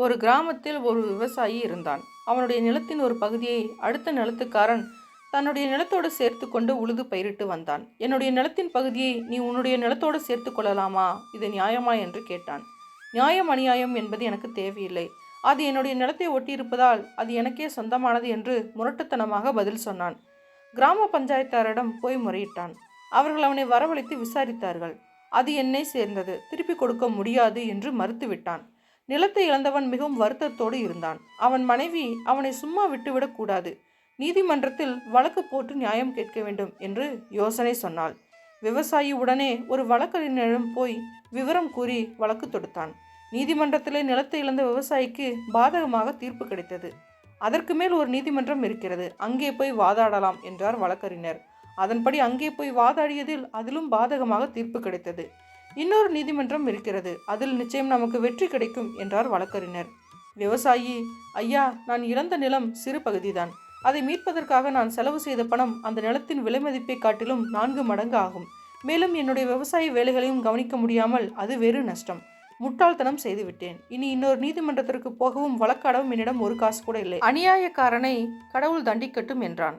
ஒரு கிராமத்தில் ஒரு விவசாயி இருந்தான். அவனுடைய நிலத்தின் ஒரு பகுதியை அடுத்த நிலத்துக்காரன் தன்னுடைய நிலத்தோடு சேர்த்து கொண்டு உழுது பயிரிட்டு வந்தான். என்னுடைய நிலத்தின் பகுதியை நீ உன்னுடைய நிலத்தோடு சேர்த்து கொள்ளலாமா? இது நியாயமா என்று கேட்டான். நியாயம் அநியாயம் என்பது எனக்கு தேவையில்லை. அது என்னுடைய நிலத்தை ஒட்டியிருப்பதால் அது எனக்கே சொந்தமானது என்று முரட்டுத்தனமாக பதில் சொன்னான். கிராம பஞ்சாயத்தாரிடம் போய் முறையிட்டான். அவர்கள் அவனை வரவழைத்து விசாரித்தார்கள். அது என்னை சேர்ந்தது, திருப்பி கொடுக்க முடியாது என்று மறுத்துவிட்டான். நிலத்தை இழந்தவன் மிகவும் வருத்தத்தோடு இருந்தான். அவன் மனைவி அவனை சும்மா விட்டுவிடக் கூடாது, நீதிமன்றத்தில் வழக்கு போட்டு நியாயம் கேட்க வேண்டும் என்று யோசனை சொன்னாள். விவசாயி உடனே ஒரு வழக்கறிஞரிடம் போய் விவரம் கூறி வழக்கு தொடுத்தான். நீதிமன்றத்திலே நிலத்தை இழந்த விவசாயிக்கு பாதகமாக தீர்ப்பு கிடைத்தது. அதற்கு மேல் ஒரு நீதிமன்றம் இருக்கிறது, அங்கே போய் வாதாடலாம் என்றார் வழக்கறிஞர். அதன்படி அங்கே போய் வாதாடியதில் அதிலும் பாதகமாக தீர்ப்பு கிடைத்தது. இன்னொரு நீதிமன்றம் இருக்கிறது, அதில் நிச்சயம் நமக்கு வெற்றி கிடைக்கும் என்றார் வழக்கறிஞர். விவசாயி, ஐயா, நான் இழந்த நிலம் சிறு பகுதிதான். அதை மீட்பதற்காக நான் செலவு செய்த பணம் அந்த நிலத்தின் விலை மதிப்பை காட்டிலும் 4 மடங்கு ஆகும். மேலும் என்னுடைய விவசாய வேலைகளையும் கவனிக்க முடியாமல் அது வேறு நஷ்டம். முட்டாள்தனம் செய்துவிட்டேன். இனி இன்னொரு நீதிமன்றத்திற்கு போகவும் வழக்காடவும் என்னிடம் ஒரு காசு கூட இல்லை. அநியாயக்காரனை கடவுள் தண்டிக்கட்டும் என்றான்.